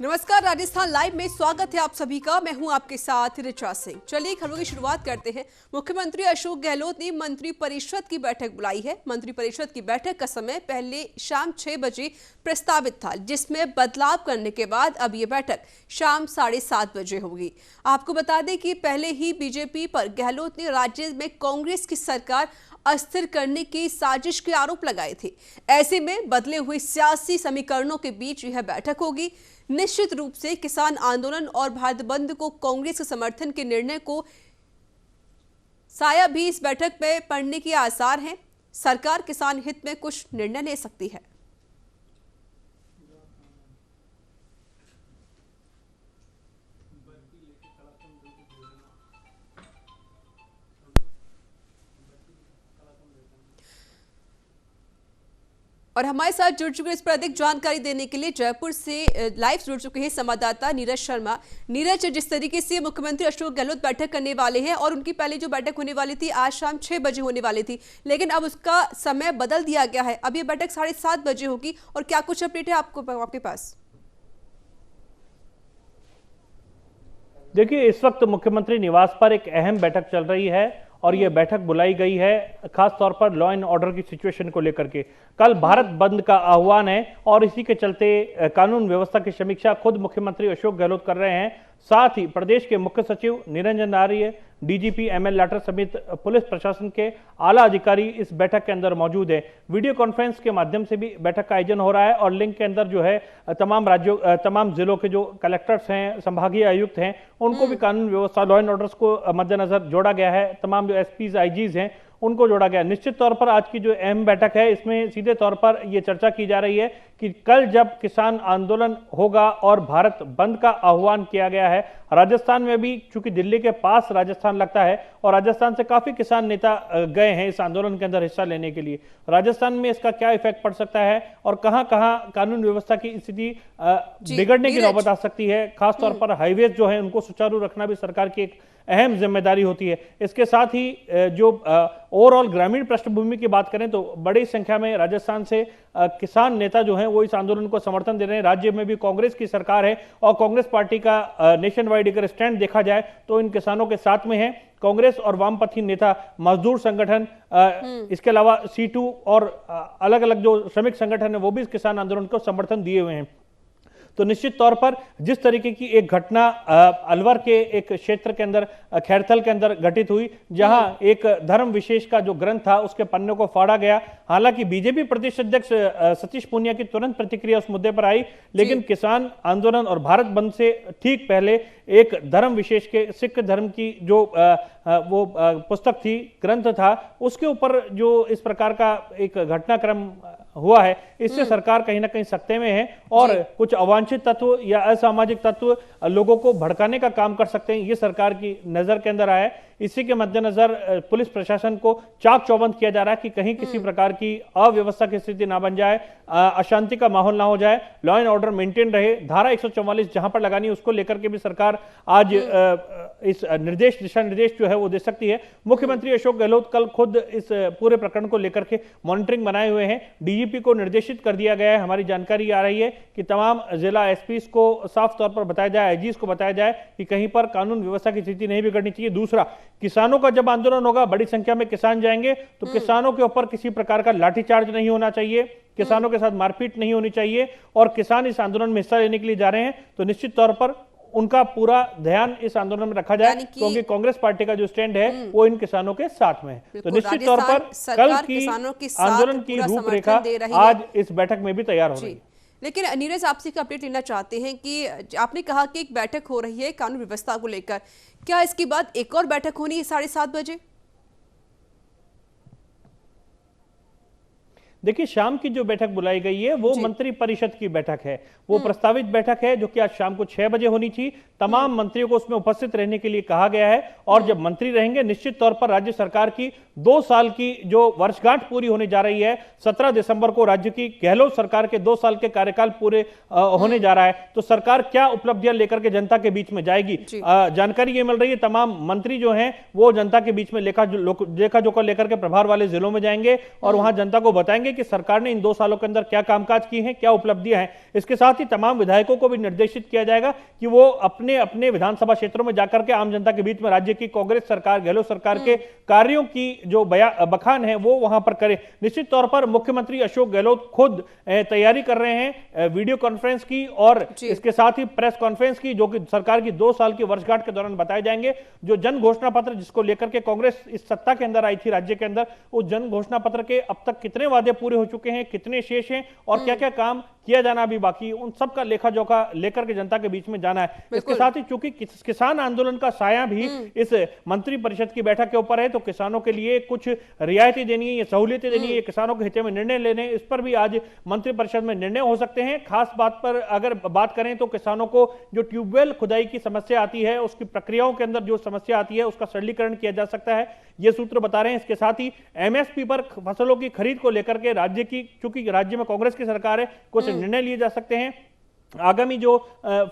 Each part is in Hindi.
नमस्कार, राजस्थान लाइव में स्वागत है आप सभी का। मैं हूं आपके साथ ऋचा सिंह। चलिए खबरों की शुरुआत करते हैं। मुख्यमंत्री अशोक गहलोत ने मंत्री परिषद की बैठक बुलाई है। मंत्री परिषद की बैठक का समय पहले शाम 6 बजे प्रस्तावित था, जिसमें बदलाव करने के बाद अब ये बैठक शाम 7:30 बजे होगी। आपको बता दें कि पहले ही बीजेपी पर गहलोत ने राज्य में कांग्रेस की सरकार अस्थिर करने की साजिश के आरोप लगाए थे। ऐसे में बदले हुए सियासी समीकरणों के बीच यह बैठक होगी। निश्चित रूप से किसान आंदोलन और भारत बंद को कांग्रेस के समर्थन के निर्णय को साया भी इस बैठक में पड़ने के आसार हैं। सरकार किसान हित में कुछ निर्णय ले सकती है। और हमारे साथ जुड़ चुके इस पर अधिक जानकारी देने के लिए जयपुर से लाइव जुड़ चुके हैं संवाददाता नीरज शर्मा। नीरज, जिस तरीके से मुख्यमंत्री अशोक गहलोत बैठक करने वाले हैं और उनकी पहले जो बैठक होने वाली थी आज शाम 6 बजे होने वाली थी, लेकिन अब उसका समय बदल दिया गया है। अब ये बैठक 7:30 बजे होगी और क्या कुछ अपडेट है आपके पास? देखिए, इस वक्त मुख्यमंत्री निवास पर एक अहम बैठक चल रही है और यह बैठक बुलाई गई है खास तौर पर लॉ एंड ऑर्डर की सिचुएशन को लेकर के। कल भारत बंद का आह्वान है और इसी के चलते कानून व्यवस्था की समीक्षा खुद मुख्यमंत्री अशोक गहलोत कर रहे हैं। साथ ही प्रदेश के मुख्य सचिव निरंजन आर्य, डीजीपी एमएल लाठर समेत पुलिस प्रशासन के आला अधिकारी इस बैठक के अंदर मौजूद है। वीडियो कॉन्फ्रेंस के माध्यम से भी बैठक का आयोजन हो रहा है और लिंक के अंदर जो है तमाम जिलों के जो कलेक्टर्स हैं, संभागीय आयुक्त हैं, उनको भी कानून व्यवस्था लॉ एंड ऑर्डर्स को मद्देनजर जोड़ा गया है। तमाम जो एसपीज, आईजीज हैं, उनको जोड़ा गया। निश्चित तौर पर आज की जो अहम बैठक है, इसमें सीधे तौर पर यह चर्चा की जा रही है कि कल जब किसान आंदोलन होगा और भारत बंद का आह्वान किया गया है, राजस्थान में भी, चूंकि दिल्ली के पास राजस्थान लगता है और राजस्थान से काफी किसान नेता गए हैं इस आंदोलन के अंदर हिस्सा लेने के लिए, राजस्थान में इसका क्या इफेक्ट पड़ सकता है और कहां कहां कानून व्यवस्था की स्थिति बिगड़ने की नौबत आ सकती है। खासतौर पर हाईवेज जो है उनको सुचारू रखना भी सरकार की एक अहम जिम्मेदारी होती है। इसके साथ ही जो ओवरऑल ग्रामीण पृष्ठभूमि की बात करें तो बड़ी संख्या में राजस्थान से किसान नेता जो हैं वो इस आंदोलन को समर्थन दे रहे हैं। राज्य में भी कांग्रेस की सरकार है और कांग्रेस पार्टी का नेशन वाइड अगर स्टैंड देखा जाए तो इन किसानों के साथ में है। कांग्रेस और वामपंथी नेता, मजदूर संगठन, इसके अलावा C2 और अलग अलग जो श्रमिक संगठन है वो भी इस किसान आंदोलन को समर्थन दिए हुए हैं। तो निश्चित तौर पर जिस तरीके की एक घटना अलवर के एक क्षेत्र के अंदर, खैरथल के अंदर घटित हुई, जहां एक धर्म विशेष का जो ग्रंथ था उसके पन्ने को फाड़ा गया। हालांकि बीजेपी प्रदेश अध्यक्ष सतीश पूनिया की तुरंत प्रतिक्रिया उस मुद्दे पर आई, लेकिन किसान आंदोलन और भारत बंद से ठीक पहले एक धर्म विशेष के सिख धर्म की जो वो पुस्तक थी, ग्रंथ था, उसके ऊपर जो इस प्रकार का एक घटनाक्रम हुआ है, इससे सरकार कहीं ना कहीं सकते में है और कुछ अवांछित तत्व या असामाजिक तत्व लोगों को भड़काने का काम कर सकते हैं। ये सरकार की नजर के अंदर आया है। इसी के मद्देनजर पुलिस प्रशासन को चाक चौबंद किया जा रहा है कि कहीं किसी प्रकार की अव्यवस्था की स्थिति ना बन जाए, अशांति का माहौल ना हो जाए, लॉ एंड ऑर्डर मेंटेन रहे। धारा 144 जहां पर लगानी है उसको लेकर के भी सरकार आज इस दिशा निर्देश जो है वो दे सकती है। मुख्यमंत्री अशोक गहलोत कल खुद इस पूरे प्रकरण को लेकर के मॉनिटरिंग बनाए हुए हैं। डीजीपी को निर्देशित कर दिया गया है। हमारी जानकारी आ रही है कि तमाम जिला एसपीज को साफ तौर पर बताया जाए, आईजीज को बताया जाए कि कहीं पर कानून व्यवस्था की स्थिति नहीं बिगड़नी चाहिए। दूसरा, किसानों का जब आंदोलन होगा, बड़ी संख्या में किसान जाएंगे, तो किसानों के ऊपर किसी प्रकार का लाठीचार्ज नहीं होना चाहिए, किसानों के साथ मारपीट नहीं होनी चाहिए। और किसान इस आंदोलन में हिस्सा लेने के लिए जा रहे हैं तो निश्चित तौर पर उनका पूरा ध्यान इस आंदोलन में रखा जाए, क्योंकि कांग्रेस पार्टी का जो स्टैंड है वो इन किसानों के साथ में है। तो निश्चित तौर पर कल की आंदोलन की रूपरेखा आज इस बैठक में भी तैयार हो रही है। लेकिन नीरज, आपसे एक अपडेट लेना चाहते हैं कि आपने कहा कि एक बैठक हो रही है कानून व्यवस्था को लेकर, क्या इसके बाद एक और बैठक होनी है 7:30 बजे? देखिए, शाम की जो बैठक बुलाई गई है वो मंत्री परिषद की बैठक है। वो प्रस्तावित बैठक है जो कि आज शाम को 6 बजे होनी थी। तमाम मंत्रियों को उसमें उपस्थित रहने के लिए कहा गया है और जब मंत्री रहेंगे, निश्चित तौर पर राज्य सरकार की 2 साल की जो वर्षगांठ पूरी होने जा रही है, 17 दिसंबर को राज्य की गहलोत सरकार के 2 साल के कार्यकाल पूरे होने जा रहा है। तो सरकार क्या उपलब्धियां लेकर के जनता के बीच में जाएगी, जानकारी ये मिल रही है। तमाम मंत्री जो हैं वो जनता के बीच में लेखा जोखा लेकर के प्रभार वाले जिलों में जाएंगे और वहां जनता को बताएंगे बताएंगे कि सरकार ने इन 2 सालों के अंदर क्या कामकाज किए हैं, क्या उपलब्धियां हैं। इसके साथ ही तमाम विधायकों को भी निर्देशित किया जाएगा कि वो अपने अपने विधानसभा क्षेत्रों में जाकर के आम जनता के बीच में राज्य की कांग्रेस सरकार, गहलोत सरकार के कार्यों की जो बखान है वो वहां पर करें। निश्चित तौर पर मुख्यमंत्री अशोक गहलोत खुद तैयारी कर रहे हैं वीडियो कॉन्फ्रेंस की और इसके साथ ही प्रेस कॉन्फ्रेंस की, जो कि सरकार की 2 साल की वर्षगांठ के दौरान बताए जाएंगे। जो जन घोषणा पत्र जिसको लेकर के कांग्रेस इस सत्ता के अंदर आई थी राज्य के अंदर, उस जन घोषणा पत्र के अब तक कितने वादे पूरे हो चुके हैं, कितने शेष हैं और क्या क्या काम किया जाना भी बाकी, उन सब का लेखा जोखा लेकर के जनता के बीच में जाना है। इसके साथ ही चूंकि किसान आंदोलन का साया भी इस मंत्री परिषद की बैठक के ऊपर है, तो किसानों के लिए कुछ रियायतें देनी है, ये सहूलियतें देनी है, किसानों के हित में निर्णय लेने, इस पर भी आज मंत्री परिषद में निर्णय हो सकते हैं। खास बात पर अगर बात करें तो किसानों को जो ट्यूबवेल खुदाई की समस्या आती है, उसकी प्रक्रियाओं के अंदर जो समस्या आती है, उसका सरलीकरण किया जा सकता है, ये सूत्र बता रहे हैं। इसके साथ ही एमएसपी पर फसलों की खरीद को लेकर के राज्य की, चूंकि राज्य में कांग्रेस की सरकार है, कुछ निर्णय लिए जा सकते हैं। आगामी जो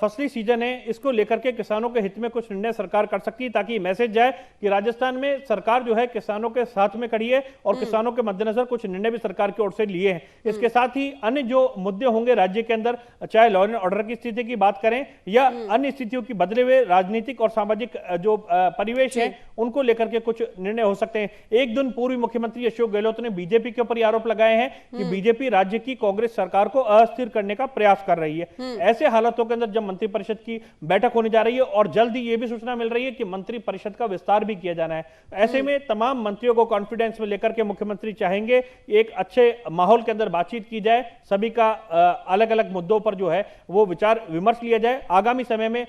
फसली सीजन है इसको लेकर के किसानों के हित में कुछ निर्णय सरकार कर सकती है, ताकि मैसेज जाए कि राजस्थान में सरकार जो है किसानों के साथ में खड़ी है और किसानों के मद्देनजर कुछ निर्णय भी सरकार की ओर से लिए हैं। इसके साथ ही अन्य जो मुद्दे होंगे राज्य के अंदर, चाहे लॉ एंड ऑर्डर की स्थिति की बात करें या अन्य स्थितियों की बदले हुए राजनीतिक और सामाजिक जो परिवेश है, उनको लेकर के कुछ निर्णय हो सकते हैं। एक दिन पूर्व मुख्यमंत्री अशोक गहलोत ने बीजेपी के ऊपर आरोप लगाए हैं कि बीजेपी राज्य की कांग्रेस सरकार को अस्थिर करने का प्रयास कर रही है। ऐसे हालातों के अंदर जब मंत्रिपरिषद की बैठक होने जा रही है और जल्द ही यह भी सूचना मिल रही है कि मंत्रिपरिषद का विस्तार भी किया जाना है, ऐसे में तमाम मंत्रियों को कॉन्फिडेंस में लेकर के मुख्यमंत्री चाहेंगे एक अच्छे माहौल के अंदर बातचीत की जाए, सभी का अलग अलग मुद्दों पर जो है वो विचार विमर्श लिया जाए। आगामी समय में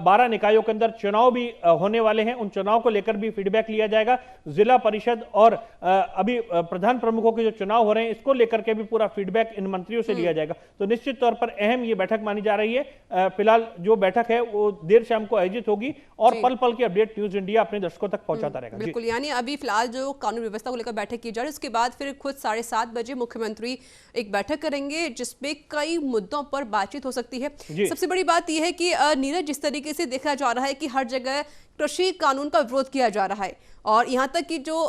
12 निकायों के अंदर चुनाव भी होने वाले हैं, उन चुनाव को लेकर भी फीडबैक लिया जाएगा। जिला परिषद और अभी प्रधान प्रमुखों के जो चुनाव हो रहे हैं, इसको लेकर के भी पूरा फीडबैक इन मंत्रियों से लिया जाएगा। तो निश्चित तौर पर अहम ये बैठक मानी जा रही है। फिलहाल जो बैठक है वो देर शाम को आयोजित होगी और पल पल की अपडेट न्यूज इंडिया अपने दर्शकों तक पहुंचाता रहेगा। बिल्कुल, यानी अभी फिलहाल जो कानून व्यवस्था को लेकर बैठक की जा रही है, उसके बाद फिर खुद 7:30 बजे मुख्यमंत्री एक बैठक करेंगे जिसमें कई मुद्दों पर बातचीत हो सकती है। सबसे बड़ी बात यह है कि नीरज, जिस तरीके से देखा जा रहा है कि हर जगह कृषि कानून का विरोध किया जा रहा है और यहाँ तक कि जो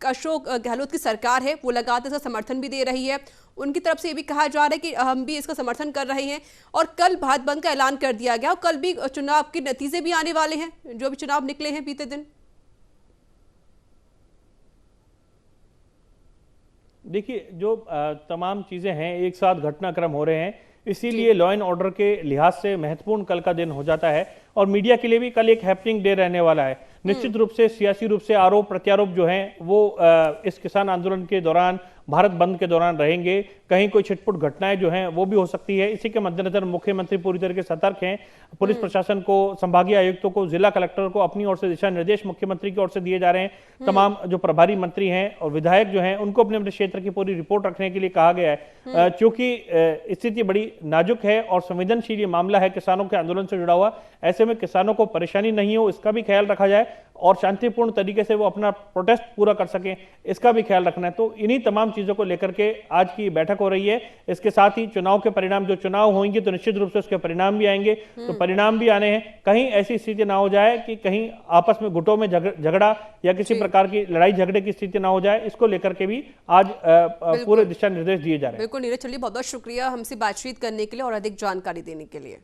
अशोक गहलोत की सरकार है वो लगातार इसका समर्थन भी दे रही है, उनकी तरफ से ये भी कहा जा रहा है कि हम भी इसका समर्थन कर रहे हैं और कल भारत बंद का ऐलान कर दिया गया और कल भी चुनाव के नतीजे भी आने वाले हैं, जो भी चुनाव निकले हैं बीते दिन। देखिए, जो तमाम चीजें हैं एक साथ घटनाक्रम हो रहे हैं, इसीलिए लॉ एंड ऑर्डर के लिहाज से महत्वपूर्ण कल का दिन हो जाता है और मीडिया के लिए भी कल एक हैपनिंग डे रहने वाला है। निश्चित रूप से सियासी रूप से आरोप प्रत्यारोप जो हैं वो इस किसान आंदोलन के दौरान, भारत बंद के दौरान रहेंगे। कहीं कोई छिटपुट घटनाएं जो हैं वो भी हो सकती है। इसी के मद्देनजर मुख्यमंत्री पूरी तरीके से सतर्क हैं। पुलिस प्रशासन को, संभागीय आयुक्तों को, जिला कलेक्टर को अपनी ओर से दिशा निर्देश मुख्यमंत्री की ओर से दिए जा रहे हैं। तमाम जो प्रभारी मंत्री हैं और विधायक जो हैं उनको अपने अपने क्षेत्र की पूरी रिपोर्ट रखने के लिए कहा गया है, क्योंकि स्थिति बड़ी नाजुक है और संवेदनशील ये मामला है किसानों के आंदोलन से जुड़ा हुआ। ऐसे में किसानों को परेशानी नहीं हो, इसका भी ख्याल रखा जाए और शांतिपूर्ण तरीके से वो अपना प्रोटेस्ट पूरा कर सकें, इसका भी ख्याल रखना है। तो इन्हीं तमाम चीजों को लेकर के आज की बैठक हो रही है। इसके साथ ही चुनाव के परिणाम, जो चुनाव होंगे तो निश्चित रूप से उसके परिणाम भी आएंगे, तो परिणाम भी आने हैं। कहीं ऐसी स्थिति ना हो जाए कि कहीं आपस में गुटों में झगड़ा या किसी प्रकार की लड़ाई झगड़े की स्थिति ना हो जाए, इसको लेकर के भी आज पूरे दिशा निर्देश दिए जा रहे हैं। बिल्कुल नीरज, चलिए बहुत बहुत शुक्रिया हमसे बातचीत करने के लिए और अधिक जानकारी देने के लिए।